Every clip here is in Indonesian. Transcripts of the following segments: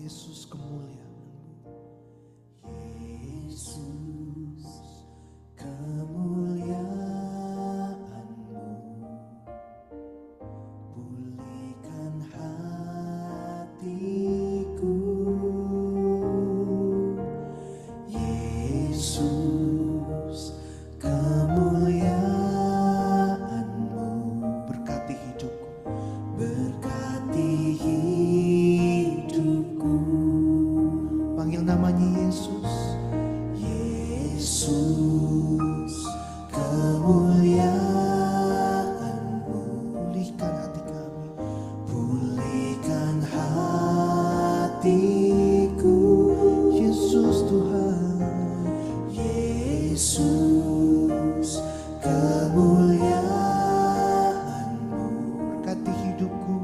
Yesus, kemuliaan-Mu. Yesus, kemuliaan-Mu, pulihkan hatiku. Yesus, kemuliaan-Mu, Berkati hidupku. berkati hidupku. Panggil namanya Yesus. Yesus, kemuliaan-Mu, Pulihkan hati kami. pulihkan hatiku. Yesus Tuhan. Yesus, kemuliaan-Mu, Berkati hidupku.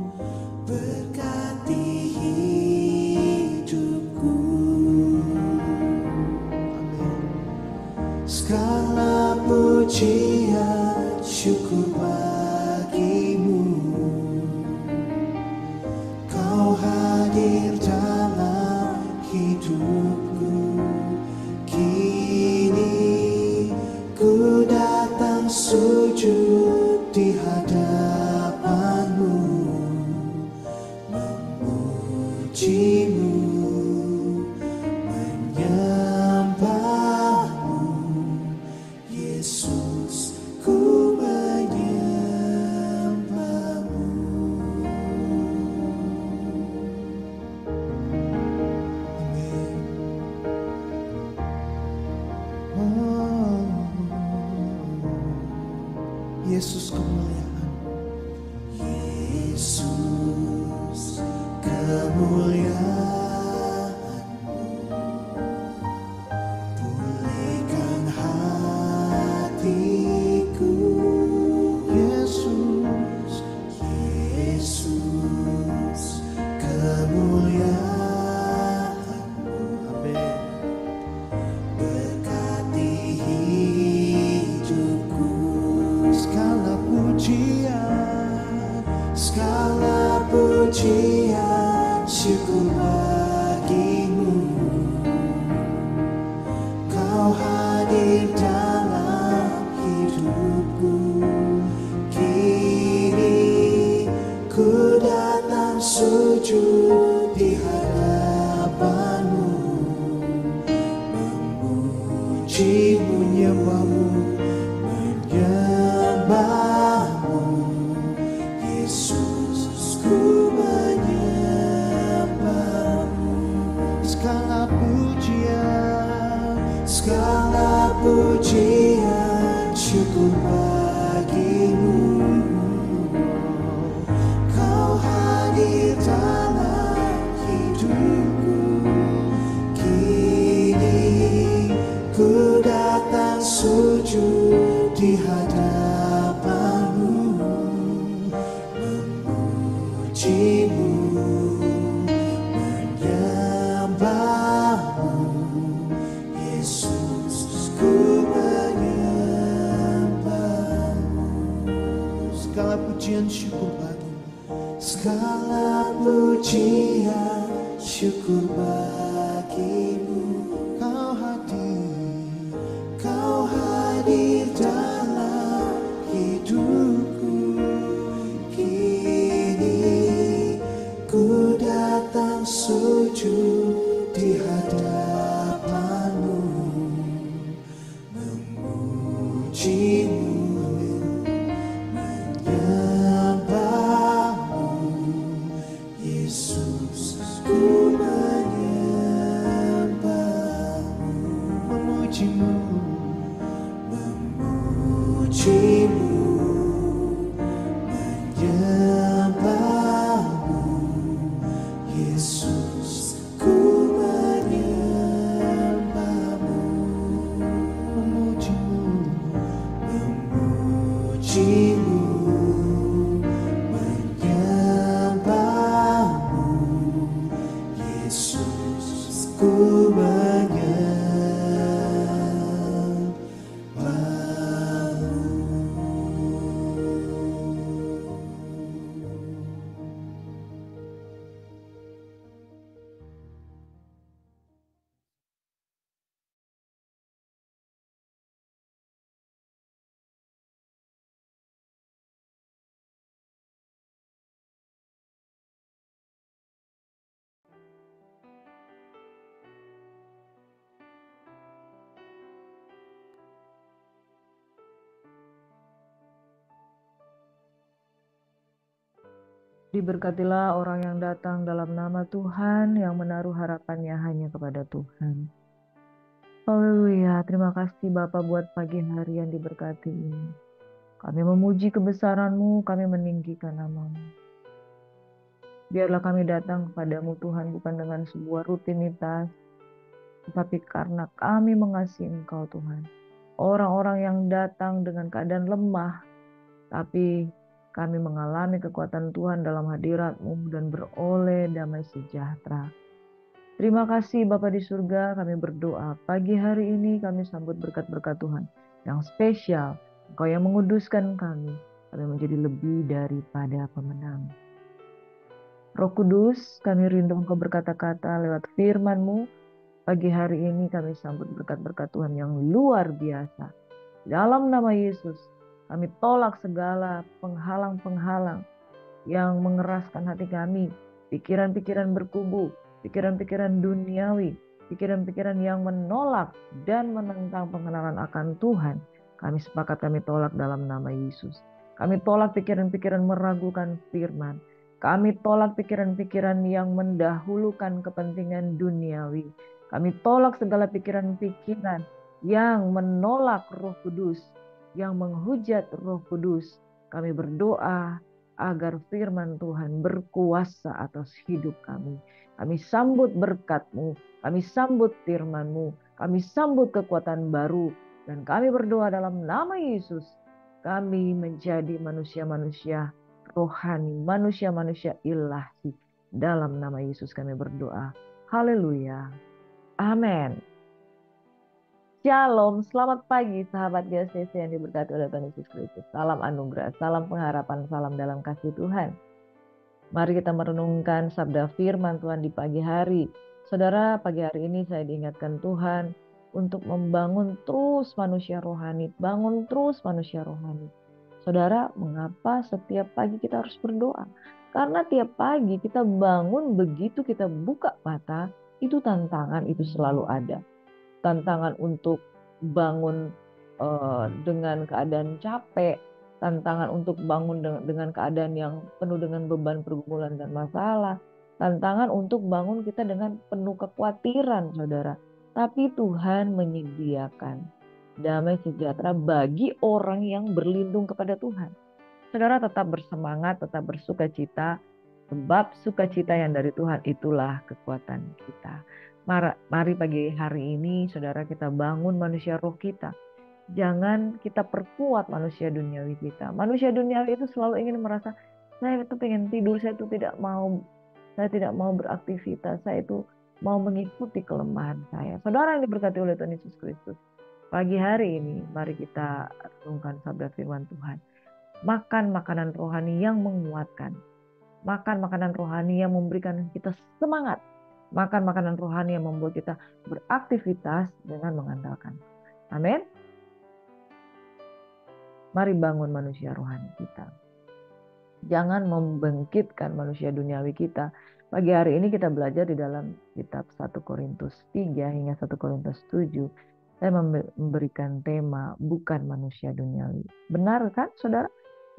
berkati hidupku. Amin. Segala pujian syukur bagimu, Kau hadir dalam hidupku. Kini ku datang sujud di hadapan-Mu, memuji-Mu, menyembah-Mu. Yesus, ku menyembah-Mu. Amin. Oh. Yesus, kemuliaan. Yesus, kemuliaan-Mu, pulihkan hatiku. Yesus. Yesus, kemuliaan-Mu, Amin. berkati hidupku. Segala pujian syukur bagimu, Kau hadir dalam hidupku. Kini ku datang sujud di hadapan-Mu, memuji-Mu, menyembah-Mu. menyembah-Mu. Yesus, ku menyembah-Mu. Segala pujian syukur bagimu, Kau hadir dalam hidupku. Kini ku datang sujud di hadapan-Mu, memuji-Mu, menyembah-Mu. Yesus, ku menyembah-Mu. Segala pujian syukur bagimu. Segala pujian syukur bagimu, Kau hadir dalam hidupku. Kini ku datang sujud di hadapan-Mu, memuji-Mu, menyembah-Mu. Yesus, ku menyembah-Mu, Memuji-Mu. memuji-Mu, menyembah-Mu. Yesus, ku menyembah-Mu, Memuji-Mu. memuji-Mu, menyembah-Mu. Yesus, ku menyembah-Mu. Diberkatilah orang yang datang dalam nama Tuhan, yang menaruh harapannya hanya kepada Tuhan. Haleluya, terima kasih Bapa buat pagi hari yang diberkati ini. Kami memuji kebesaran-Mu, kami meninggikan nama-Mu. Biarlah kami datang kepadamu Tuhan bukan dengan sebuah rutinitas, tetapi karena kami mengasihi Engkau Tuhan. Orang-orang yang datang dengan keadaan lemah, tapi kami mengalami kekuatan Tuhan dalam hadirat-Mu dan beroleh damai sejahtera. Terima kasih Bapa di surga, kami berdoa. Pagi hari ini kami sambut berkat-berkat Tuhan yang spesial. Engkau yang menguduskan kami menjadi lebih daripada pemenang. Roh Kudus, kami rindu Engkau berkata-kata lewat firman-Mu. Pagi hari ini kami sambut berkat-berkat Tuhan yang luar biasa. Dalam nama Yesus, kami tolak segala penghalang-penghalang yang mengeraskan hati kami, pikiran-pikiran berkubu, pikiran-pikiran duniawi, pikiran-pikiran yang menolak dan menentang pengenalan akan Tuhan. Kami sepakat kami tolak dalam nama Yesus. Kami tolak pikiran-pikiran meragukan firman. Kami tolak pikiran-pikiran yang mendahulukan kepentingan duniawi. Kami tolak segala pikiran-pikiran yang menolak Roh Kudus, yang menghujat Roh Kudus. Kami berdoa agar firman Tuhan berkuasa atas hidup kami. Kami sambut berkat-Mu, kami sambut firman-Mu, kami sambut kekuatan baru. Dan kami berdoa dalam nama Yesus, kami menjadi manusia-manusia rohani, manusia-manusia ilahi. Dalam nama Yesus kami berdoa. Haleluya. Amin. Shalom, selamat pagi sahabat GCC yang diberkati oleh Tuhan Yesus Kristus. Salam anugerah, salam pengharapan, salam dalam kasih Tuhan. Mari kita merenungkan sabda firman Tuhan di pagi hari. Saudara, pagi hari ini saya diingatkan Tuhan untuk membangun terus manusia rohani, bangun terus manusia rohani. Saudara, mengapa setiap pagi kita harus berdoa? Karena tiap pagi kita bangun, begitu kita buka mata, itu tantangan itu selalu ada. Tantangan untuk bangun dengan keadaan capek, tantangan untuk bangun dengan keadaan yang penuh dengan beban pergumulan dan masalah, tantangan untuk bangun kita dengan penuh kekhawatiran, saudara. Tapi Tuhan menyediakan damai sejahtera bagi orang yang berlindung kepada Tuhan. Saudara tetap bersemangat, tetap bersukacita, sebab sukacita yang dari Tuhan itulah kekuatan kita. Mari pagi hari ini saudara kita bangun manusia roh kita. Jangan kita perkuat manusia duniawi kita. Manusia duniawi itu selalu ingin merasa, saya itu pengen tidur, saya tidak mau beraktivitas, saya itu mau mengikuti kelemahan saya. Saudara yang diberkati oleh Tuhan Yesus Kristus, pagi hari ini mari kita renungkan sabda firman Tuhan. Makan makanan rohani yang menguatkan. Makan makanan rohani yang memberikan kita semangat. Makan makanan rohani yang membuat kita beraktivitas dengan mengandalkan. Amin. Mari bangun manusia rohani kita. Jangan membangkitkan manusia duniawi kita. Pagi hari ini kita belajar di dalam kitab 1 Korintus 3 hingga 1 Korintus 7. Saya memberikan tema bukan manusia duniawi. Benar kan saudara?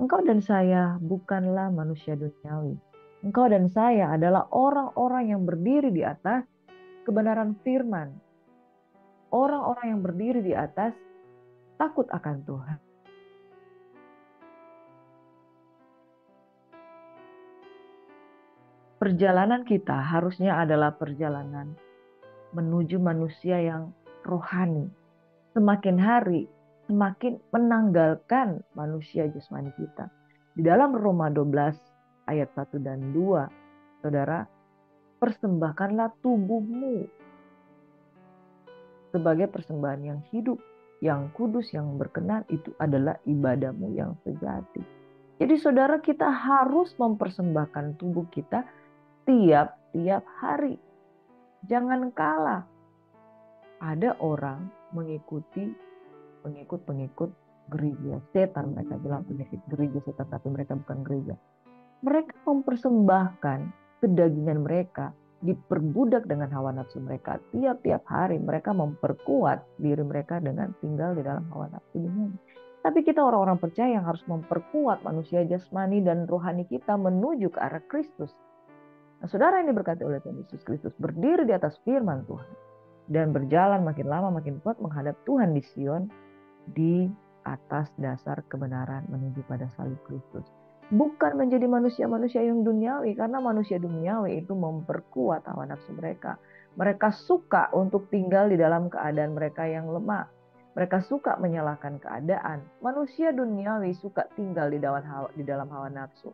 Engkau dan saya bukanlah manusia duniawi. Engkau dan saya adalah orang-orang yang berdiri di atas kebenaran firman. Orang-orang yang berdiri di atas takut akan Tuhan. Perjalanan kita harusnya adalah perjalanan menuju manusia yang rohani. Semakin hari, semakin menanggalkan manusia jasmani kita. Di dalam Roma 12 ayat 1 dan 2, saudara, persembahkanlah tubuhmu sebagai persembahan yang hidup, yang kudus, yang berkenan, itu adalah ibadahmu yang sejati. Jadi saudara, kita harus mempersembahkan tubuh kita tiap-tiap hari. Jangan kalah. Ada orang pengikut gereja setan, mereka bilang pengikut gereja setan, tapi mereka bukan gereja. Mereka mempersembahkan kedagingan mereka, diperbudak dengan hawa nafsu mereka. Tiap-tiap hari mereka memperkuat diri mereka dengan tinggal di dalam hawa nafsu dunia. Tapi kita orang-orang percaya yang harus memperkuat manusia jasmani dan rohani kita menuju ke arah Kristus. Nah, saudara yang diberkati oleh Tuhan Yesus Kristus berdiri di atas firman Tuhan dan berjalan makin lama makin kuat menghadap Tuhan di Sion di atas dasar kebenaran menuju pada salib Kristus. Bukan menjadi manusia-manusia yang duniawi, karena manusia duniawi itu memperkuat hawa nafsu mereka. Mereka suka untuk tinggal di dalam keadaan mereka yang lemah. Mereka suka menyalahkan keadaan. Manusia duniawi suka tinggal di dalam hawa nafsu.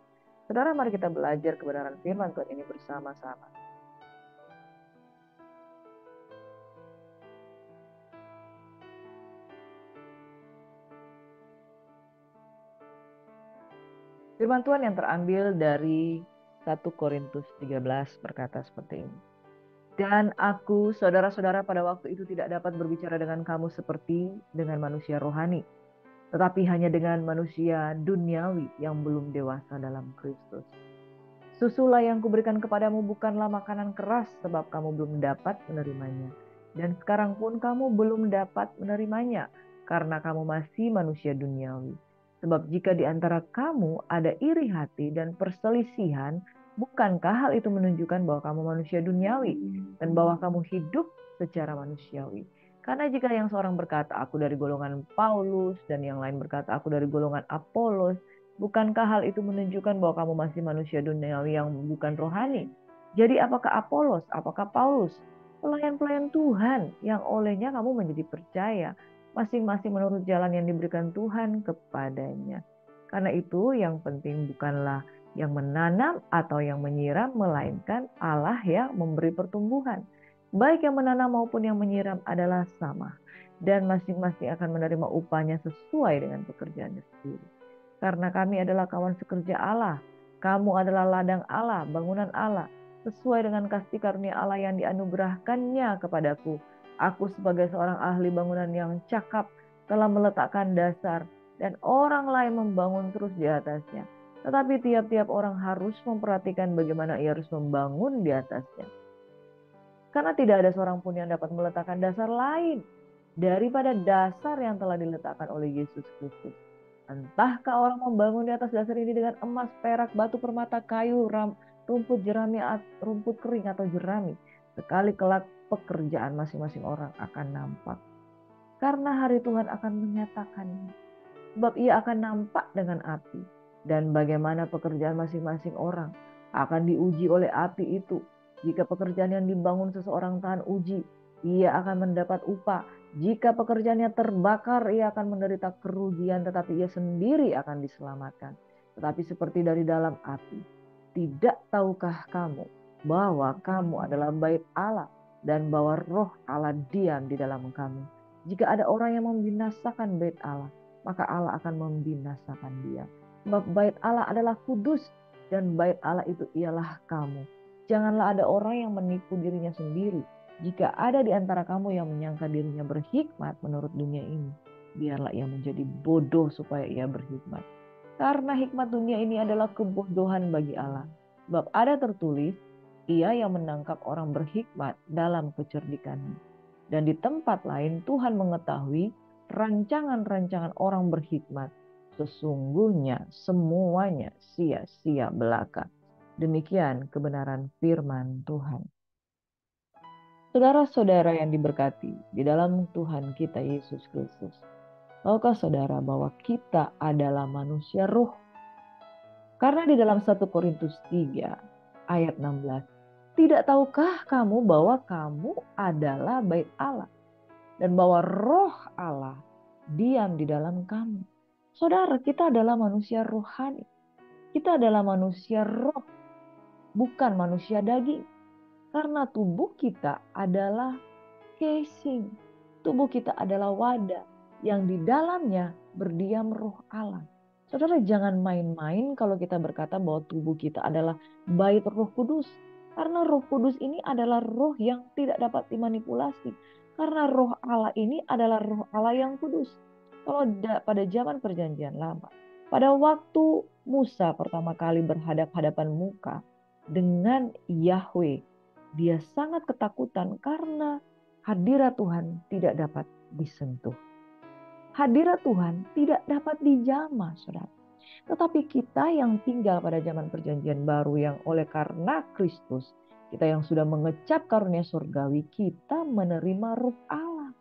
Saudara, mari kita belajar kebenaran firman Tuhan ini bersama-sama. Firman Tuhan yang terambil dari 1 Korintus 13 berkata seperti ini. Dan aku, saudara-saudara, pada waktu itu tidak dapat berbicara dengan kamu seperti dengan manusia rohani, tetapi hanya dengan manusia duniawi yang belum dewasa dalam Kristus. Susulah yang kuberikan kepadamu bukanlah makanan keras, sebab kamu belum dapat menerimanya. Dan sekarang pun kamu belum dapat menerimanya, karena kamu masih manusia duniawi. Sebab jika di antara kamu ada iri hati dan perselisihan, bukankah hal itu menunjukkan bahwa kamu manusia duniawi dan bahwa kamu hidup secara manusiawi? Karena jika yang seorang berkata, aku dari golongan Paulus, dan yang lain berkata, aku dari golongan Apolos, bukankah hal itu menunjukkan bahwa kamu masih manusia duniawi yang bukan rohani? Jadi apakah Apolos, apakah Paulus? Pelayan-pelayan Tuhan yang olehnya kamu menjadi percaya, masing-masing menurut jalan yang diberikan Tuhan kepadanya. Karena itu yang penting bukanlah yang menanam atau yang menyiram, melainkan Allah yang memberi pertumbuhan. Baik yang menanam maupun yang menyiram adalah sama, dan masing-masing akan menerima upahnya sesuai dengan pekerjaannya sendiri. Karena kami adalah kawan sekerja Allah, kamu adalah ladang Allah, bangunan Allah, sesuai dengan kasih karunia Allah yang dianugerahkannya kepadaku. Aku sebagai seorang ahli bangunan yang cakap telah meletakkan dasar, dan orang lain membangun terus di atasnya. Tetapi tiap-tiap orang harus memperhatikan bagaimana ia harus membangun di atasnya. Karena tidak ada seorang pun yang dapat meletakkan dasar lain daripada dasar yang telah diletakkan oleh Yesus Kristus. Entahkah orang membangun di atas dasar ini dengan emas, perak, batu permata, kayu, rumput jerami, rumput kering atau jerami. Sekali kelak pekerjaan masing-masing orang akan nampak. Karena hari Tuhan akan menyatakannya. Sebab ia akan nampak dengan api. Dan bagaimana pekerjaan masing-masing orang akan diuji oleh api itu. Jika pekerjaan yang dibangun seseorang tahan uji, ia akan mendapat upah. Jika pekerjaannya terbakar, ia akan menderita kerugian, tetapi ia sendiri akan diselamatkan. Tetapi seperti dari dalam api, tidak tahukah kamu bahwa kamu adalah bait Allah dan bahwa roh Allah diam di dalam kamu? Jika ada orang yang membinasakan bait Allah, maka Allah akan membinasakan dia. Sebab bait Allah adalah kudus dan bait Allah itu ialah kamu. Janganlah ada orang yang menipu dirinya sendiri. Jika ada di antara kamu yang menyangka dirinya berhikmat menurut dunia ini, biarlah ia menjadi bodoh supaya ia berhikmat. Karena hikmat dunia ini adalah kebodohan bagi Allah. Sebab ada tertulis, ia yang menangkap orang berhikmat dalam kecerdikannya. Dan di tempat lain Tuhan mengetahui rancangan-rancangan orang berhikmat. Sesungguhnya semuanya sia-sia belaka. Demikian kebenaran firman Tuhan. Saudara-saudara yang diberkati di dalam Tuhan kita Yesus Kristus. Tahukah saudara bahwa kita adalah manusia roh? Karena di dalam 1 Korintus 3 ayat 16. Tidak tahukah kamu bahwa kamu adalah bait Allah? Dan bahwa roh Allah diam di dalam kamu. Saudara, kita adalah manusia rohani. Kita adalah manusia roh, bukan manusia daging. Karena tubuh kita adalah casing. Tubuh kita adalah wadah yang di dalamnya berdiam roh Allah. Saudara, jangan main-main kalau kita berkata bahwa tubuh kita adalah bait Roh Kudus. Karena Roh Kudus ini adalah roh yang tidak dapat dimanipulasi. Karena roh Allah ini adalah roh Allah yang kudus. Kalau pada zaman perjanjian lama, pada waktu Musa pertama kali berhadap-hadapan muka dengan Yahweh, dia sangat ketakutan karena hadirat Tuhan tidak dapat disentuh. Hadirat Tuhan tidak dapat dijamah, saudara. Tetapi kita yang tinggal pada zaman perjanjian baru, yang oleh karena Kristus, kita yang sudah mengecap karunia surgawi, kita menerima Ruh Allah,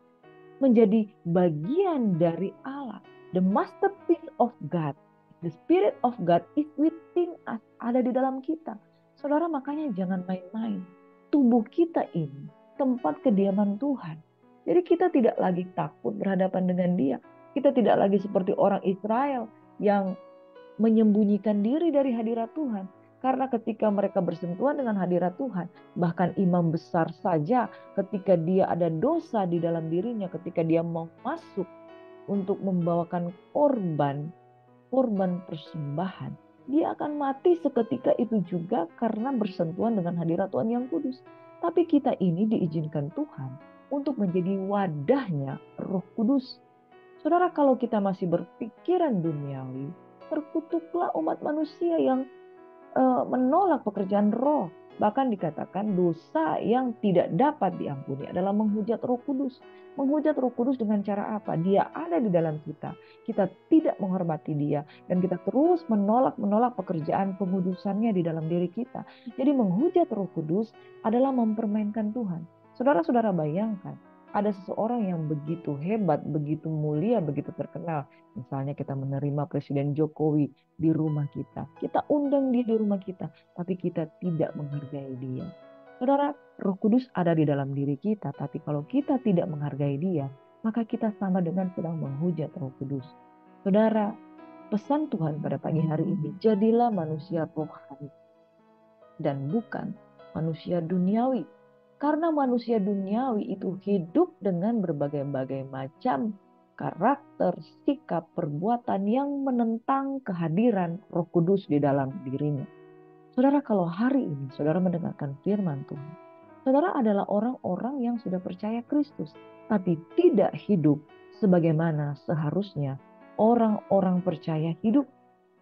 menjadi bagian dari Allah. The masterpiece of God, the Spirit of God is within us, ada di dalam kita. Saudara, makanya jangan main-main. Tubuh kita ini tempat kediaman Tuhan. Jadi kita tidak lagi takut berhadapan dengan Dia. Kita tidak lagi seperti orang Israel yang menyembunyikan diri dari hadirat Tuhan. Karena ketika mereka bersentuhan dengan hadirat Tuhan, bahkan imam besar saja ketika dia ada dosa di dalam dirinya, ketika dia mau masuk untuk membawakan korban persembahan, dia akan mati seketika itu juga karena bersentuhan dengan hadirat Tuhan yang kudus. Tapi kita ini diizinkan Tuhan untuk menjadi wadahnya Roh Kudus. Saudara, kalau kita masih berpikiran duniawi, terkutuklah umat manusia yang menolak pekerjaan roh. Bahkan dikatakan dosa yang tidak dapat diampuni adalah menghujat Roh Kudus. Menghujat Roh Kudus dengan cara apa? Dia ada di dalam kita. Kita tidak menghormati Dia dan kita terus menolak pekerjaan pengudusannya di dalam diri kita. Jadi menghujat Roh Kudus adalah mempermainkan Tuhan. Saudara-saudara bayangkan, ada seseorang yang begitu hebat, begitu mulia, begitu terkenal. Misalnya kita menerima Presiden Jokowi di rumah kita. Kita undang dia di rumah kita, tapi kita tidak menghargai dia. Saudara, Roh Kudus ada di dalam diri kita, tapi kalau kita tidak menghargai dia, maka kita sama dengan sedang menghujat Roh Kudus. Saudara, pesan Tuhan pada pagi hari ini, jadilah manusia rohani dan bukan manusia duniawi. Karena manusia duniawi itu hidup dengan berbagai-bagai macam karakter, sikap, perbuatan yang menentang kehadiran Roh Kudus di dalam dirinya. Saudara, kalau hari ini saudara mendengarkan firman Tuhan, saudara adalah orang-orang yang sudah percaya Kristus, tapi tidak hidup sebagaimana seharusnya orang-orang percaya hidup.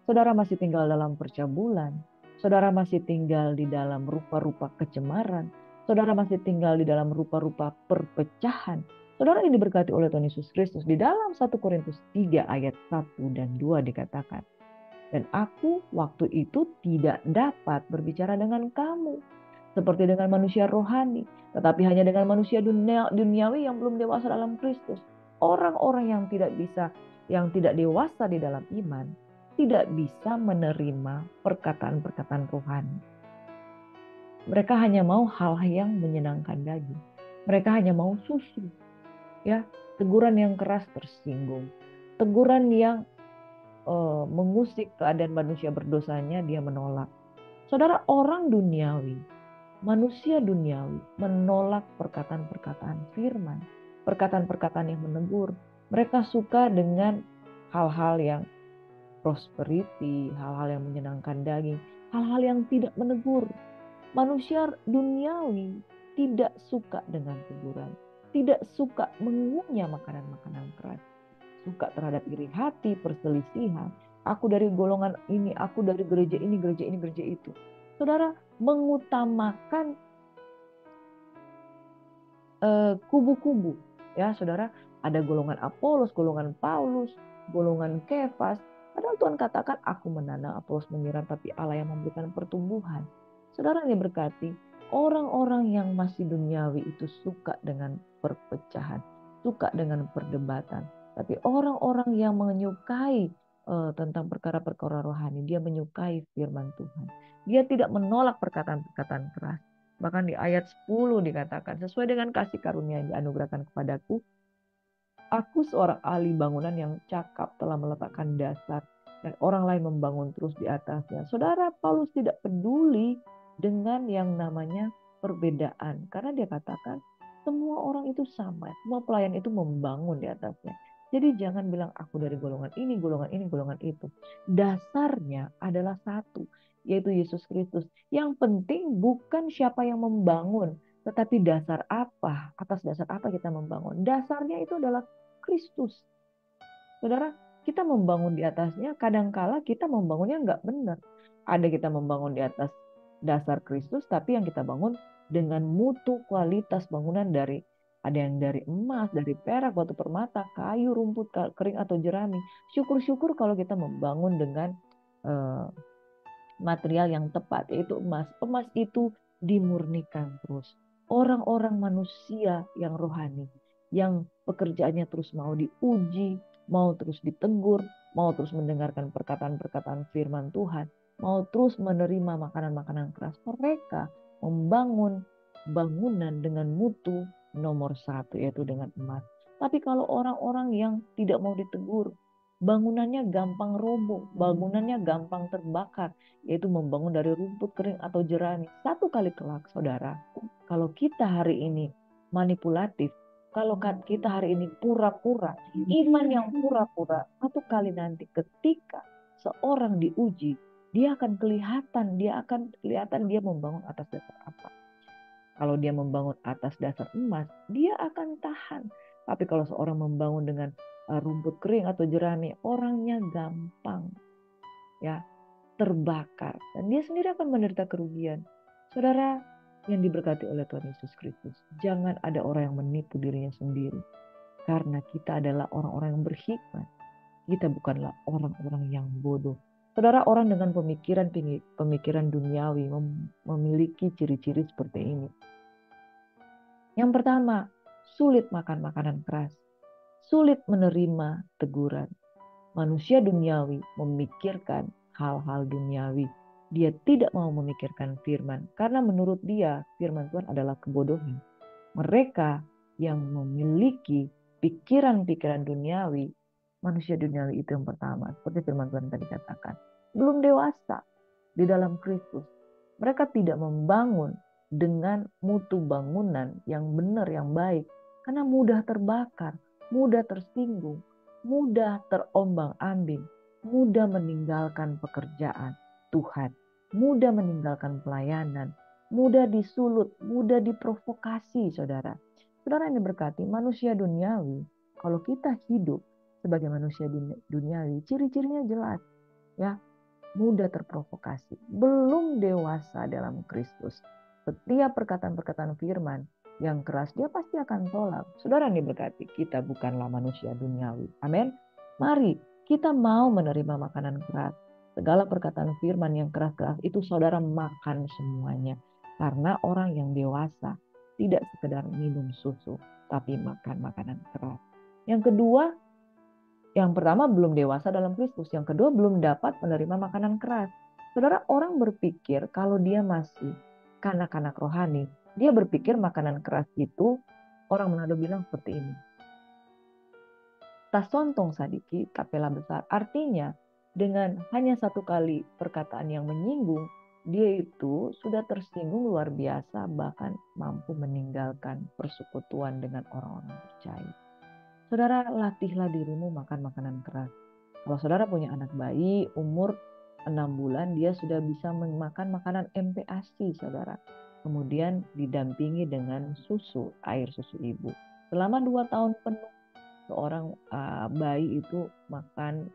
Saudara masih tinggal dalam percabulan, saudara masih tinggal di dalam rupa-rupa kecemaran, saudara masih tinggal di dalam rupa-rupa perpecahan. Saudara ini diberkati oleh Tuhan Yesus Kristus. Di dalam 1 Korintus 3 ayat 1 dan 2 dikatakan, dan aku waktu itu tidak dapat berbicara dengan kamu seperti dengan manusia rohani, tetapi hanya dengan manusia duniawi yang belum dewasa dalam Kristus. Orang-orang yang tidak dewasa di dalam iman, tidak bisa menerima perkataan-perkataan rohani. Mereka hanya mau hal yang menyenangkan daging. Mereka hanya mau susu. Ya, teguran yang keras tersinggung. Teguran yang mengusik keadaan manusia berdosanya dia menolak. Saudara, orang duniawi, manusia duniawi menolak perkataan-perkataan firman. Perkataan-perkataan yang menegur. Mereka suka dengan hal-hal yang prosperity, hal-hal yang menyenangkan daging, hal-hal yang tidak menegur. Manusia duniawi tidak suka dengan teguran, tidak suka mengunyah makanan-makanan keras, suka terhadap iri hati, perselisihan. Aku dari golongan ini, aku dari gereja ini, gereja itu. Saudara, mengutamakan kubu-kubu. Ya, saudara, ada golongan Apolos, golongan Paulus, golongan Kefas. Padahal Tuhan katakan, aku menanam, Apolos menyiram, tapi Allah yang memberikan pertumbuhan. Saudara ini berkati, orang-orang yang masih duniawi itu suka dengan perpecahan, suka dengan perdebatan. Tapi orang-orang yang menyukai tentang perkara-perkara rohani, dia menyukai firman Tuhan. Dia tidak menolak perkataan-perkataan keras. Bahkan di ayat 10 dikatakan, sesuai dengan kasih karunia yang dianugerahkan kepadaku, aku seorang ahli bangunan yang cakap telah meletakkan dasar, dan orang lain membangun terus di atasnya. Saudara, Paulus tidak peduli dengan yang namanya perbedaan. Karena dia katakan, semua orang itu sama. Semua pelayan itu membangun di atasnya. Jadi jangan bilang aku dari golongan ini, golongan itu. Dasarnya adalah satu, yaitu Yesus Kristus. Yang penting bukan siapa yang membangun, tetapi dasar apa, atas dasar apa kita membangun. Dasarnya itu adalah Kristus. Saudara, kita membangun di atasnya, kadangkala kita membangunnya nggak benar. Ada kita membangun di atas dasar Kristus, tapi yang kita bangun dengan mutu kualitas bangunan dari Ada yang dari emas, dari perak, batu permata, kayu, rumput kering atau jerami. Syukur-syukur kalau kita membangun dengan material yang tepat, yaitu emas. Emas itu dimurnikan terus. Orang-orang manusia yang rohani, yang pekerjaannya terus mau diuji, mau terus ditegur, mau terus mendengarkan perkataan-perkataan firman Tuhan, mau terus menerima makanan-makanan keras. Mereka membangun bangunan dengan mutu nomor 1, yaitu dengan emas. Tapi kalau orang-orang yang tidak mau ditegur, bangunannya gampang roboh, bangunannya gampang terbakar, yaitu membangun dari rumput kering atau jerami. Satu kali kelak, saudara, kalau kita hari ini manipulatif, kalau kita hari ini pura-pura, iman yang pura-pura, satu kali nanti ketika seorang diuji, dia akan kelihatan dia membangun atas dasar apa. Kalau dia membangun atas dasar emas, dia akan tahan. Tapi kalau seorang membangun dengan rumput kering atau jerami, orangnya gampang ya terbakar dan dia sendiri akan menderita kerugian. Saudara yang diberkati oleh Tuhan Yesus Kristus, jangan ada orang yang menipu dirinya sendiri. Karena kita adalah orang-orang yang berhikmat. Kita bukanlah orang-orang yang bodoh. Saudara, orang dengan pemikiran duniawi memiliki ciri-ciri seperti ini. Yang pertama, sulit makan makanan keras, sulit menerima teguran. Manusia duniawi memikirkan hal-hal duniawi. Dia tidak mau memikirkan firman karena menurut dia firman Tuhan adalah kebodohan. Mereka yang memiliki pikiran-pikiran duniawi, manusia duniawi itu yang pertama, seperti firman Tuhan tadi katakan, belum dewasa di dalam Kristus. Mereka tidak membangun dengan mutu bangunan yang benar, yang baik, karena mudah terbakar, mudah tersinggung, mudah terombang-ambing, mudah meninggalkan pekerjaan Tuhan, mudah meninggalkan pelayanan, mudah disulut, mudah diprovokasi, saudara. Saudara yang diberkati, manusia duniawi, kalau kita hidup sebagai manusia duniawi, ciri-cirinya jelas, ya, mudah terprovokasi, belum dewasa dalam Kristus. Setiap perkataan-perkataan firman yang keras, dia pasti akan tolak. Saudara yang diberkati, kita bukanlah manusia duniawi. Amin. Mari kita mau menerima makanan keras. Segala perkataan firman yang keras-keras itu saudara makan semuanya. Karena orang yang dewasa tidak sekedar minum susu, tapi makan makanan keras. Yang kedua, yang pertama belum dewasa dalam Kristus. Yang kedua belum dapat menerima makanan keras. Saudara, orang berpikir kalau dia masih kanak-kanak rohani, dia berpikir makanan keras itu, orang Manado bilang seperti ini. Tasontong sadiki, tapela besar. Artinya dengan hanya satu kali perkataan yang menyinggung, dia itu sudah tersinggung luar biasa, bahkan mampu meninggalkan persekutuan dengan orang-orang percaya. Saudara, latihlah dirimu makan makanan keras. Kalau saudara punya anak bayi umur 6 bulan, dia sudah bisa memakan makanan MPASI, saudara. Kemudian didampingi dengan susu, air susu ibu. Selama 2 tahun penuh, seorang bayi itu makan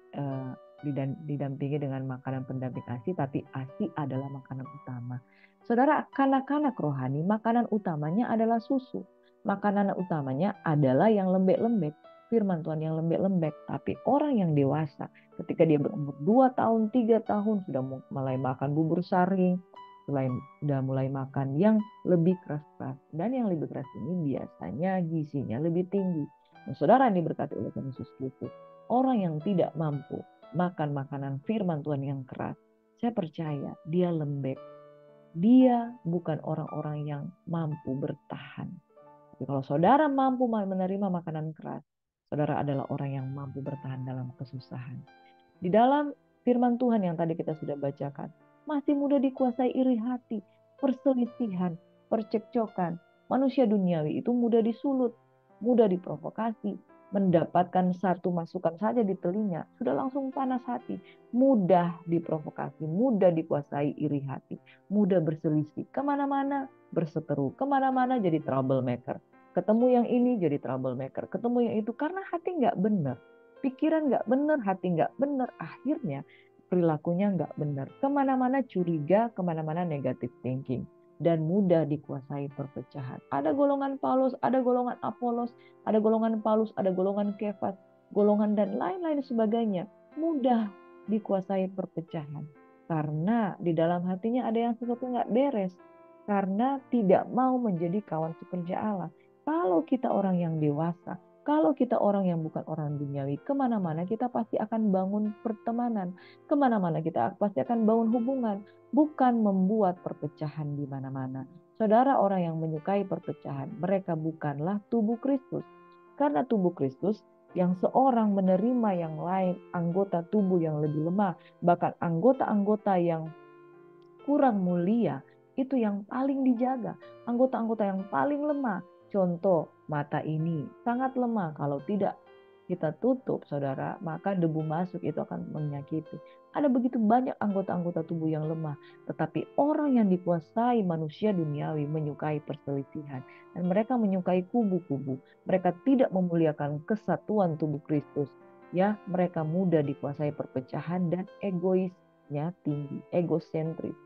didampingi dengan makanan pendamping ASI, tapi ASI adalah makanan utama. Saudara, kanak-kanak rohani, makanan utamanya adalah susu. Makanan utamanya adalah yang lembek-lembek, firman Tuhan yang lembek-lembek. Tapi orang yang dewasa, ketika dia berumur 2 tahun, 3 tahun, sudah mulai makan bubur saring, sudah mulai makan yang lebih keras-keras. Dan yang lebih keras ini biasanya gizinya lebih tinggi. Nah, saudara yang diberkati oleh Tuhan Yesus Kristus, orang yang tidak mampu makan makanan firman Tuhan yang keras, saya percaya dia lembek. Dia bukan orang-orang yang mampu bertahan. Tapi kalau saudara mampu menerima makanan keras, saudara adalah orang yang mampu bertahan dalam kesusahan. Di dalam firman Tuhan yang tadi kita sudah bacakan, masih mudah dikuasai iri hati, perselisihan, percekcokan. Manusia duniawi itu mudah disulut, mudah diprovokasi, mendapatkan satu masukan saja di telinga, sudah langsung panas hati, mudah diprovokasi, mudah dikuasai iri hati, mudah berselisih, kemana-mana berseteru, kemana-mana jadi troublemaker. Ketemu yang ini jadi troublemaker, ketemu yang itu karena hati nggak benar, pikiran nggak benar, hati nggak benar, akhirnya perilakunya nggak benar, kemana-mana curiga, kemana-mana negative thinking. dan mudah dikuasai perpecahan. Ada golongan Paulus, ada golongan Apolos, ada golongan Paulus, ada golongan Kefas, golongan dan lain-lain sebagainya. Mudah dikuasai perpecahan. Karena di dalam hatinya ada yang sesuatu nggak beres. Karena tidak mau menjadi kawan sekerja Allah. Kalau kita orang yang dewasa, kalau kita orang yang bukan orang duniawi, kemana-mana kita pasti akan bangun pertemanan. Kemana-mana kita pasti akan bangun hubungan. Bukan membuat perpecahan di mana-mana. Saudara, orang yang menyukai perpecahan, mereka bukanlah tubuh Kristus. Karena tubuh Kristus, yang seorang menerima yang lain, anggota tubuh yang lebih lemah, bahkan anggota-anggota yang kurang mulia, itu yang paling dijaga. Anggota-anggota yang paling lemah. Contoh, mata ini sangat lemah. Kalau tidak kita tutup, saudara, maka debu masuk itu akan menyakiti. Ada begitu banyak anggota-anggota tubuh yang lemah. Tetapi orang yang dikuasai manusia duniawi menyukai perselisihan. Dan mereka menyukai kubu-kubu. Mereka tidak memuliakan kesatuan tubuh Kristus. Ya, mereka mudah dikuasai perpecahan dan egoisnya tinggi, egosentris.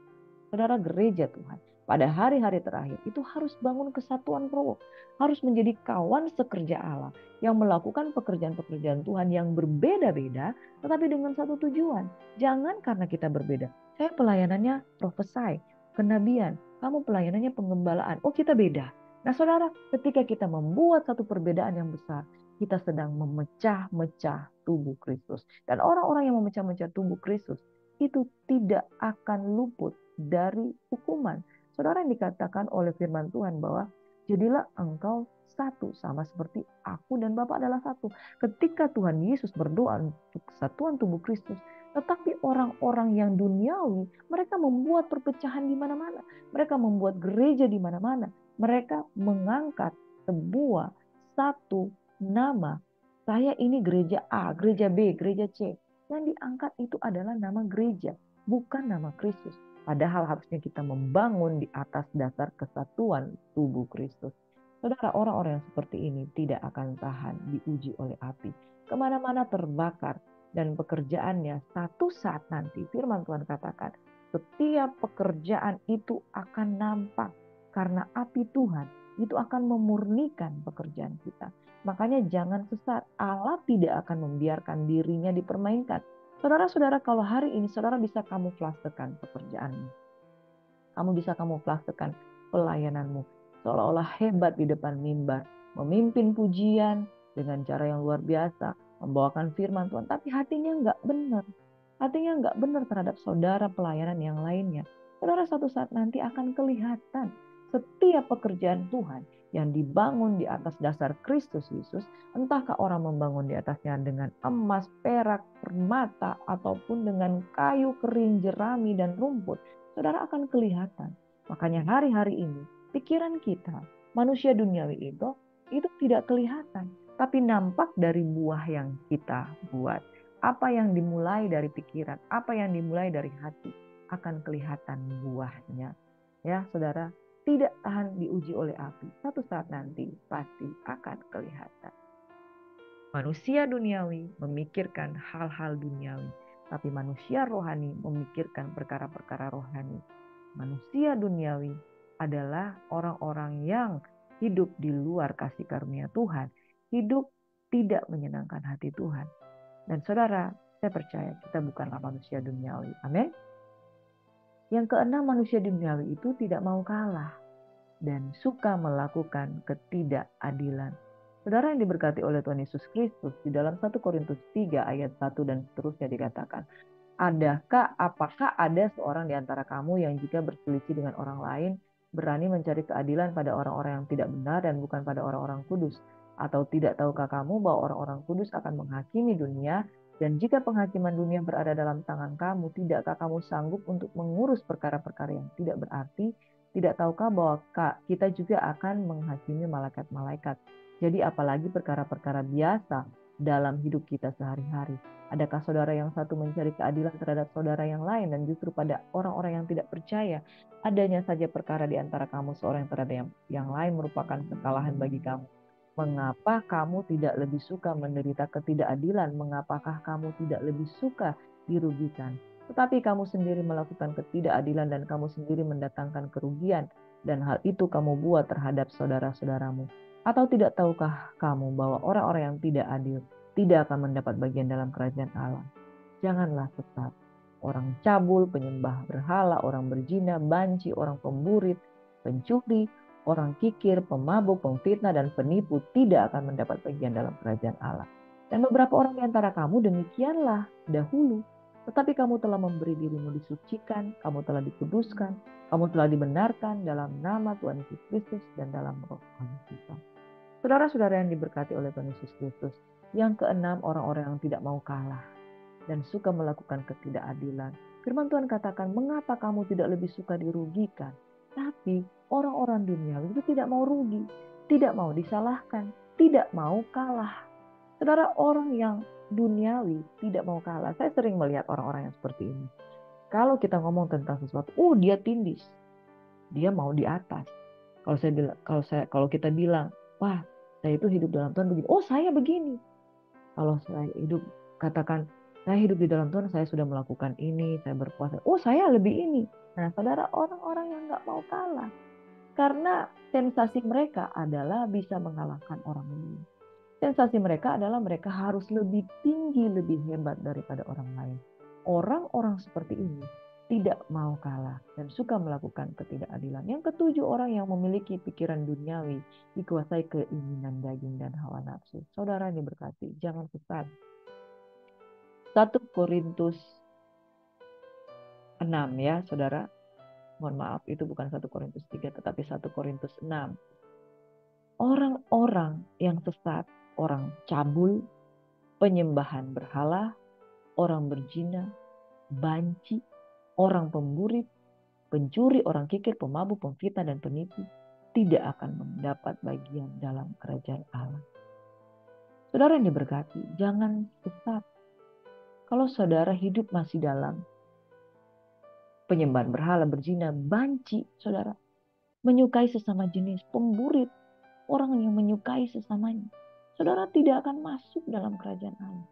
Saudara, gereja Tuhan pada hari-hari terakhir itu harus bangun kesatuan roh, harus menjadi kawan sekerja Allah yang melakukan pekerjaan-pekerjaan Tuhan yang berbeda-beda tetapi dengan satu tujuan. Jangan karena kita berbeda. Saya pelayanannya profesai, kenabian, kamu pelayanannya pengembalaan. Oh, kita beda. Nah, saudara, ketika kita membuat satu perbedaan yang besar, kita sedang memecah-mecah tubuh Kristus. Dan orang-orang yang memecah-mecah tubuh Kristus itu tidak akan luput dari hukuman. Saudara, yang dikatakan oleh firman Tuhan bahwa jadilah engkau satu sama seperti aku dan Bapa adalah satu. Ketika Tuhan Yesus berdoa untuk kesatuan tubuh Kristus, tetapi orang-orang yang duniawi, mereka membuat perpecahan di mana-mana. Mereka membuat gereja di mana-mana. Mereka mengangkat sebuah satu nama. Saya ini gereja A, gereja B, gereja C. Yang diangkat itu adalah nama gereja, bukan nama Kristus. Padahal harusnya kita membangun di atas dasar kesatuan tubuh Kristus. Saudara, orang-orang yang seperti ini tidak akan tahan diuji oleh api. Kemana-mana terbakar dan pekerjaannya satu saat nanti, firman Tuhan katakan, setiap pekerjaan itu akan nampak karena api Tuhan itu akan memurnikan pekerjaan kita. Makanya jangan sesat, Allah tidak akan membiarkan dirinya dipermainkan. Saudara-saudara, kalau hari ini saudara bisa kamuflasekan pekerjaanmu. Kamu bisa kamuflasekan pelayananmu. Seolah-olah hebat di depan mimbar. Memimpin pujian dengan cara yang luar biasa. Membawakan firman Tuhan. Tapi hatinya nggak benar. Hatinya nggak benar terhadap saudara pelayanan yang lainnya. Saudara, suatu saat nanti akan kelihatan setiap pekerjaan Tuhan yang dibangun di atas dasar Kristus Yesus, entahkah orang membangun di atasnya dengan emas, perak, permata, ataupun dengan kayu kering, jerami, dan rumput, saudara akan kelihatan. Makanya hari-hari ini, pikiran kita, manusia duniawi itu tidak kelihatan, tapi nampak dari buah yang kita buat. Apa yang dimulai dari pikiran, apa yang dimulai dari hati, akan kelihatan buahnya. Ya, saudara, tidak tahan diuji oleh api. Satu saat nanti pasti akan kelihatan. Manusia duniawi memikirkan hal-hal duniawi, tapi manusia rohani memikirkan perkara-perkara rohani. Manusia duniawi adalah orang-orang yang hidup di luar kasih karunia Tuhan, hidup tidak menyenangkan hati Tuhan. Dan saudara, saya percaya kita bukanlah manusia duniawi. Amin. Yang keenam, manusia duniawi itu tidak mau kalah dan suka melakukan ketidakadilan. Saudara yang diberkati oleh Tuhan Yesus Kristus, di dalam 1 Korintus 3 ayat 1 dan seterusnya dikatakan, apakah ada seorang di antara kamu yang jika berselisih dengan orang lain, berani mencari keadilan pada orang-orang yang tidak benar dan bukan pada orang-orang kudus? Atau tidak tahukah kamu bahwa orang-orang kudus akan menghakimi dunia? Dan jika penghakiman dunia berada dalam tangan kamu, tidakkah kamu sanggup untuk mengurus perkara-perkara yang tidak berarti? Tidak tahukah bahwa kita juga akan menghakimi malaikat-malaikat? Jadi apalagi perkara-perkara biasa dalam hidup kita sehari-hari. Adakah saudara yang satu mencari keadilan terhadap saudara yang lain, dan justru pada orang-orang yang tidak percaya adanya saja perkara di antara kamu seorang terhadap yang lain merupakan kesalahan bagi kamu? Mengapa kamu tidak lebih suka menderita ketidakadilan? Mengapakah kamu tidak lebih suka dirugikan? Tetapi kamu sendiri melakukan ketidakadilan dan kamu sendiri mendatangkan kerugian, dan hal itu kamu buat terhadap saudara-saudaramu. Atau tidak tahukah kamu bahwa orang-orang yang tidak adil tidak akan mendapat bagian dalam kerajaan Allah? Janganlah sesat. Orang cabul, penyembah berhala, orang berzina, banci, orang pemburit, pencuri, orang kikir, pemabuk, pemfitnah, dan penipu tidak akan mendapat bagian dalam kerajaan Allah. Dan beberapa orang di antara kamu demikianlah dahulu. Tetapi kamu telah memberi dirimu disucikan, kamu telah dikuduskan, kamu telah dibenarkan dalam nama Tuhan Yesus Kristus dan dalam roh Tuhan kita. Saudara-saudara yang diberkati oleh Tuhan Yesus Kristus, yang keenam, orang-orang yang tidak mau kalah dan suka melakukan ketidakadilan. Firman Tuhan katakan, mengapa kamu tidak lebih suka dirugikan? Tapi orang-orang duniawi itu tidak mau rugi, tidak mau disalahkan, tidak mau kalah. Saudara, orang yang duniawi tidak mau kalah. Saya sering melihat orang-orang yang seperti ini. Kalau kita ngomong tentang sesuatu, dia tindis, dia mau di atas. Kalau kita bilang, wah, saya itu hidup dalam Tuhan begini. Oh, saya begini. Kalau saya hidup, katakan, saya hidup di dalam Tuhan, saya sudah melakukan ini, saya berpuasa. Oh, saya lebih ini. Nah, saudara, orang-orang yang nggak mau kalah. Karena sensasi mereka adalah bisa mengalahkan orang lain. Sensasi mereka adalah mereka harus lebih tinggi, lebih hebat daripada orang lain. Orang-orang seperti ini tidak mau kalah dan suka melakukan ketidakadilan. Yang ketujuh, orang yang memiliki pikiran duniawi, dikuasai keinginan daging dan hawa nafsu. Saudara yang diberkati, jangan sesat. 1 Korintus 6 ya saudara. Mohon maaf, itu bukan 1 Korintus 3 tetapi 1 Korintus 6. Orang-orang yang sesat, orang cabul, penyembahan berhala, orang berzina, banci, orang pemburit, pencuri, orang kikir, pemabuk, pemfitnah, dan penipu tidak akan mendapat bagian dalam kerajaan Allah. Saudara yang diberkati, jangan sesat. Kalau saudara hidup masih dalam penyembahan berhala, berzina, banci, saudara, menyukai sesama jenis, pemburit, orang yang menyukai sesamanya, saudara tidak akan masuk dalam kerajaan Allah.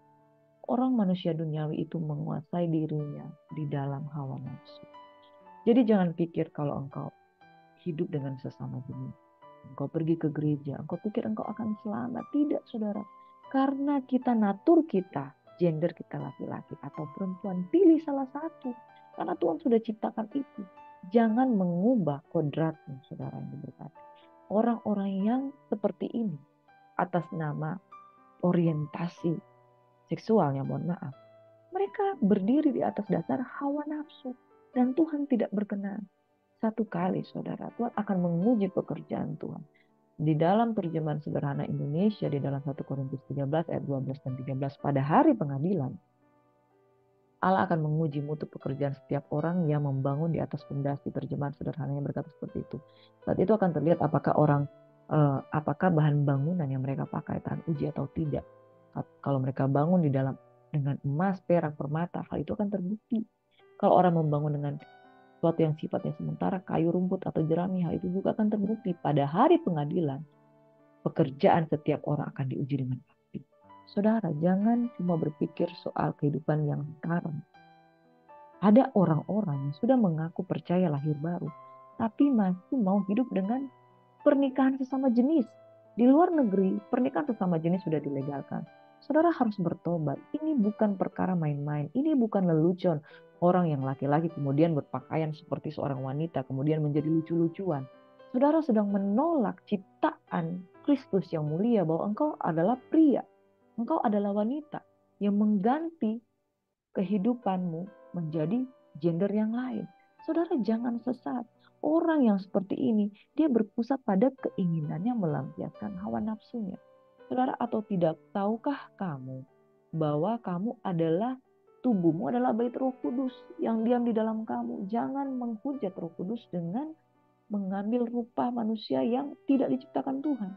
Orang manusia duniawi itu menguasai dirinya di dalam hawa nafsu. Jadi jangan pikir kalau engkau hidup dengan sesama jenis, engkau pergi ke gereja, engkau pikir engkau akan selamat. Tidak, saudara. Karena kita, natur kita, gender kita laki-laki atau perempuan, pilih salah satu. Karena Tuhan sudah ciptakan itu. Jangan mengubah kodratmu, saudara yang diberkati. Orang-orang yang seperti ini atas nama orientasi seksualnya, mohon maaf, mereka berdiri di atas dasar hawa nafsu dan Tuhan tidak berkenan. Satu kali saudara, Tuhan akan menguji pekerjaan Tuhan. Di dalam terjemahan sederhana Indonesia, di dalam 1 Korintus 13 ayat 12 dan 13, pada hari pengadilan, Allah akan menguji mutu pekerjaan setiap orang yang membangun di atas pondasi. Terjemahan sederhananya berkata seperti itu. Saat itu akan terlihat apakah bahan bangunan yang mereka pakai tahan uji atau tidak. Kalau mereka bangun di dalam dengan emas, perak, permata, hal itu akan terbukti. Kalau orang membangun dengan sesuatu yang sifatnya sementara, kayu, rumput, atau jerami, hal itu juga akan terbukti. Pada hari pengadilan, pekerjaan setiap orang akan diuji dengan api. Saudara, jangan cuma berpikir soal kehidupan yang sekarang. Ada orang-orang yang sudah mengaku percaya lahir baru, tapi masih mau hidup dengan pernikahan sesama jenis. Di luar negeri, pernikahan sesama jenis sudah dilegalkan. Saudara harus bertobat. Ini bukan perkara main-main. Ini bukan lelucon. Orang yang laki-laki kemudian berpakaian seperti seorang wanita, kemudian menjadi lucu-lucuan. Saudara sedang menolak ciptaan Kristus yang mulia bahwa engkau adalah pria. Engkau adalah wanita yang mengganti kehidupanmu menjadi gender yang lain. Saudara jangan sesat. Orang yang seperti ini, dia berpusat pada keinginannya melampiaskan hawa nafsunya. Saudara, atau tidak tahukah kamu bahwa kamu adalah, tubuhmu adalah bait Roh Kudus yang diam di dalam kamu. Jangan menghujat Roh Kudus dengan mengambil rupa manusia yang tidak diciptakan Tuhan.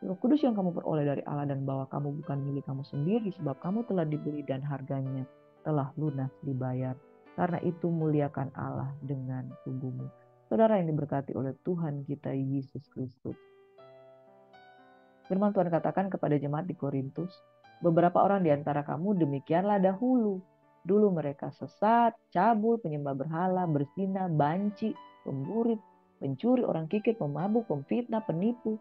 Roh Kudus yang kamu peroleh dari Allah dan bahwa kamu bukan milik kamu sendiri sebab kamu telah dibeli dan harganya telah lunas dibayar. Karena itu muliakan Allah dengan tubuhmu. Saudara yang diberkati oleh Tuhan kita Yesus Kristus. Firman Tuhan katakan kepada jemaat di Korintus, beberapa orang di antara kamu demikianlah dahulu. Dulu mereka sesat, cabul, penyembah berhala, berzina, banci, pemburit, pencuri, orang kikir, pemabuk, pemfitnah, penipu.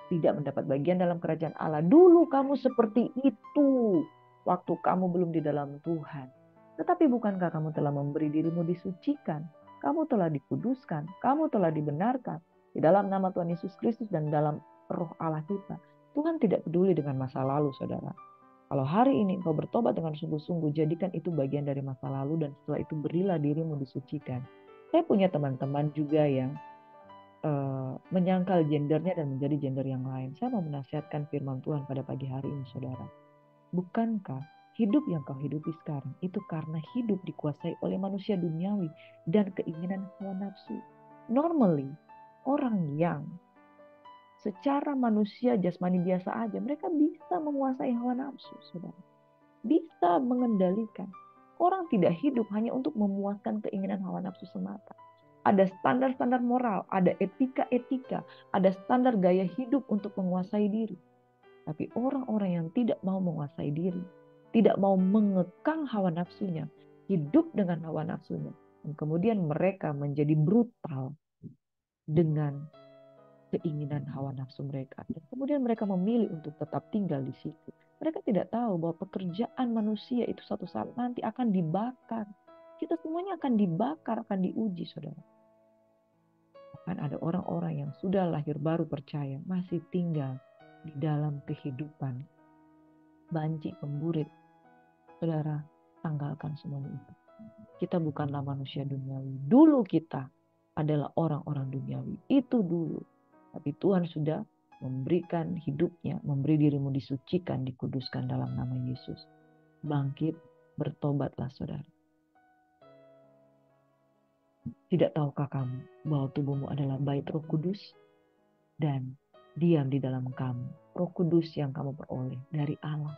Tidak mendapat bagian dalam kerajaan Allah. Dulu kamu seperti itu waktu kamu belum di dalam Tuhan. Tetapi bukankah kamu telah memberi dirimu disucikan? Kamu telah dikuduskan, kamu telah dibenarkan di dalam nama Tuhan Yesus Kristus dan dalam roh Allah kita. Tuhan tidak peduli dengan masa lalu, saudara. Kalau hari ini engkau bertobat dengan sungguh-sungguh, jadikan itu bagian dari masa lalu dan setelah itu berilah dirimu disucikan. Saya punya teman-teman juga yang menyangkal gendernya dan menjadi gender yang lain. Saya mau menasihatkan firman Tuhan pada pagi hari ini, saudara. Bukankah hidup yang kau hidupi sekarang itu karena hidup dikuasai oleh manusia duniawi dan keinginan hawa nafsu? Normally, orang yang secara manusia jasmani biasa aja, mereka bisa menguasai hawa nafsu, saudara. Bisa mengendalikan. Orang tidak hidup hanya untuk memuaskan keinginan hawa nafsu semata. Ada standar-standar moral, ada etika-etika, ada standar gaya hidup untuk menguasai diri. Tapi orang-orang yang tidak mau menguasai diri, tidak mau mengekang hawa nafsunya, hidup dengan hawa nafsunya, dan kemudian mereka menjadi brutal dengan keinginan hawa nafsu mereka. Dan kemudian mereka memilih untuk tetap tinggal di situ. Mereka tidak tahu bahwa pekerjaan manusia itu suatu saat nanti akan dibakar. Kita semuanya akan dibakar, akan diuji, saudara. Bahkan ada orang-orang yang sudah lahir baru percaya, masih tinggal di dalam kehidupan banci, pemburit. Saudara, tanggalkan semuanya itu. Kita bukanlah manusia duniawi. Dulu kita adalah orang-orang duniawi. Itu dulu. Tapi Tuhan sudah memberikan hidupnya, memberi dirimu disucikan, dikuduskan dalam nama Yesus. Bangkit, bertobatlah, saudara. Tidak tahukah kamu bahwa tubuhmu adalah bait Roh Kudus dan diam di dalam kamu? Roh Kudus yang kamu peroleh dari Allah.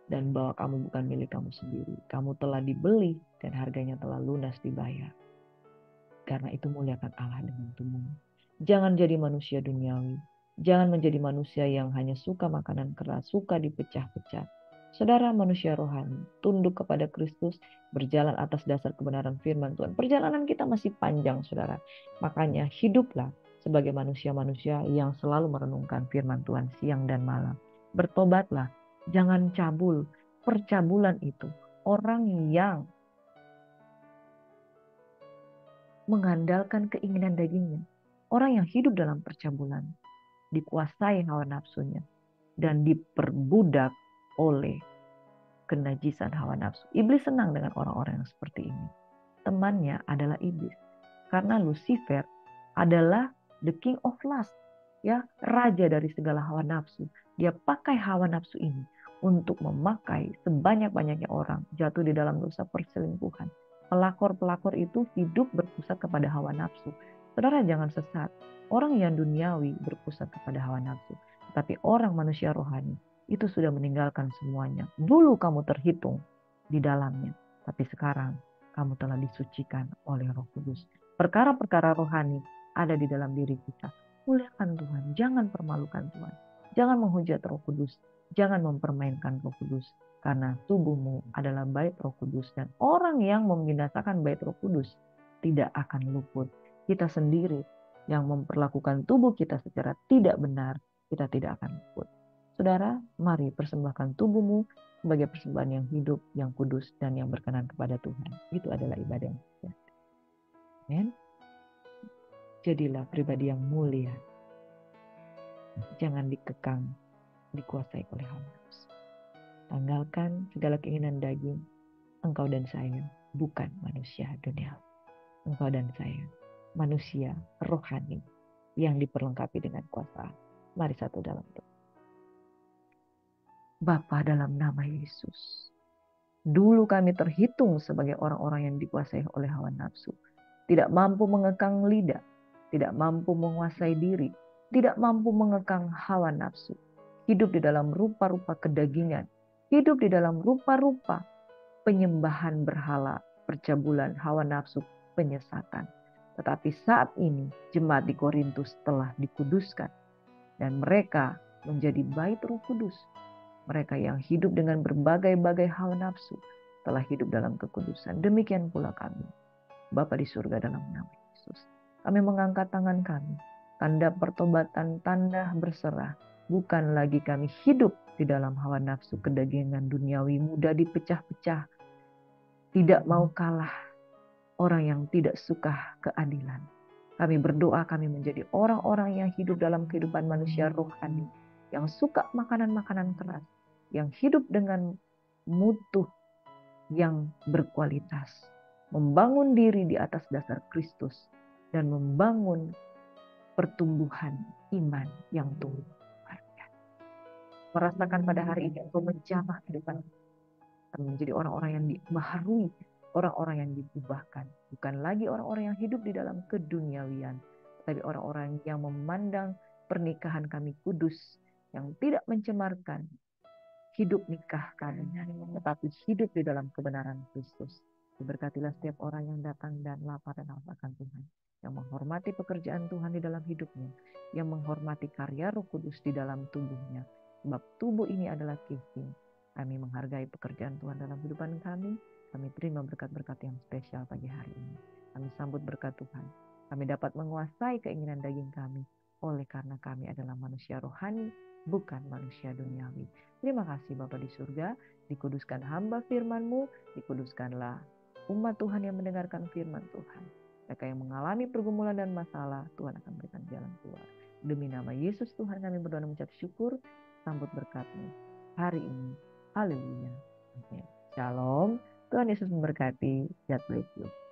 Dan bahwa kamu bukan milik kamu sendiri. Kamu telah dibeli dan harganya telah lunas dibayar. Karena itu muliakan Allah dengan tubuhmu. Jangan jadi manusia duniawi. Jangan menjadi manusia yang hanya suka makanan keras, suka dipecah-pecah. Saudara, manusia rohani, tunduk kepada Kristus, berjalan atas dasar kebenaran firman Tuhan. Perjalanan kita masih panjang, saudara. Makanya hiduplah sebagai manusia-manusia yang selalu merenungkan firman Tuhan siang dan malam. Bertobatlah, jangan cabul. Percabulan itu orang yang mengandalkan keinginan dagingnya. Orang yang hidup dalam percabulan, dikuasai hawa nafsunya, dan diperbudak oleh kenajisan hawa nafsu. Iblis senang dengan orang-orang yang seperti ini. Temannya adalah iblis. Karena Lucifer adalah the king of lust, ya, raja dari segala hawa nafsu. Dia pakai hawa nafsu ini untuk memakai sebanyak-banyaknya orang jatuh di dalam dosa perselingkuhan. Pelakor-pelakor itu hidup berpusat kepada hawa nafsu. Saudara, jangan sesat. Orang yang duniawi berpusat kepada hawa nafsu. Tapi orang manusia rohani itu sudah meninggalkan semuanya. Dulu kamu terhitung di dalamnya. Tapi sekarang kamu telah disucikan oleh Roh Kudus. Perkara-perkara rohani ada di dalam diri kita. Muliakan Tuhan. Jangan permalukan Tuhan. Jangan menghujat Roh Kudus. Jangan mempermainkan Roh Kudus. Karena tubuhmu adalah bait Roh Kudus. Dan orang yang membinasakan bait Roh Kudus tidak akan luput. Kita sendiri yang memperlakukan tubuh kita secara tidak benar, kita tidak akan luput. Saudara, mari persembahkan tubuhmu sebagai persembahan yang hidup, yang kudus, dan yang berkenan kepada Tuhan. Itu adalah ibadah yang sejati. Amen. Jadilah pribadi yang mulia. Jangan dikekang, dikuasai oleh hawa nafsu. Tanggalkan segala keinginan daging. Engkau dan saya bukan manusia dunia. Engkau dan saya manusia rohani yang diperlengkapi dengan kuasa. Mari satu dalam doa. Bapa, dalam nama Yesus, dulu kami terhitung sebagai orang-orang yang dikuasai oleh hawa nafsu, tidak mampu mengekang lidah, tidak mampu menguasai diri, tidak mampu mengekang hawa nafsu, hidup di dalam rupa-rupa kedagingan, hidup di dalam rupa-rupa penyembahan berhala, percabulan, hawa nafsu, penyesatan. Tetapi saat ini jemaat di Korintus telah dikuduskan dan mereka menjadi bait Roh Kudus. Mereka yang hidup dengan berbagai-bagai hawa nafsu telah hidup dalam kekudusan. Demikian pula kami, Bapa di surga, dalam nama Yesus. Kami mengangkat tangan kami, tanda pertobatan, tanda berserah. Bukan lagi kami hidup di dalam hawa nafsu kedagingan duniawi, mudah dipecah-pecah, tidak mau kalah, orang yang tidak suka keadilan. Kami berdoa kami menjadi orang-orang yang hidup dalam kehidupan manusia rohani, yang suka makanan-makanan keras, yang hidup dengan mutu yang berkualitas, membangun diri di atas dasar Kristus, dan membangun pertumbuhan iman yang tumbuh. Merasakan pada hari ini Engkau menjamah kehidupan kami menjadi orang-orang yang dibaharui, orang-orang yang diubahkan. Bukan lagi orang-orang yang hidup di dalam keduniawian, tapi orang-orang yang memandang pernikahan kami kudus, yang tidak mencemarkan hidup nikah kami, tetapi hidup di dalam kebenaran Kristus. Diberkatilah setiap orang yang datang dan lapar dan haus akan Tuhan, yang menghormati pekerjaan Tuhan di dalam hidupnya, yang menghormati karya Roh Kudus di dalam tubuhnya. Sebab tubuh ini adalah casing. Kami menghargai pekerjaan Tuhan dalam kehidupan kami. Kami terima berkat-berkat yang spesial pagi hari ini. Kami sambut berkat Tuhan. Kami dapat menguasai keinginan daging kami, oleh karena kami adalah manusia rohani, bukan manusia duniawi. Terima kasih Bapa di surga, dikuduskan hamba firman-Mu, dikuduskanlah umat Tuhan yang mendengarkan firman Tuhan. Mereka yang mengalami pergumulan dan masalah, Tuhan akan berikan jalan keluar. Demi nama Yesus Tuhan kami berdoa dan mengucap syukur, sambut berkat-Mu hari ini. Haleluya. Amin. Shalom. Tuhan Yesus memberkati. God bless you.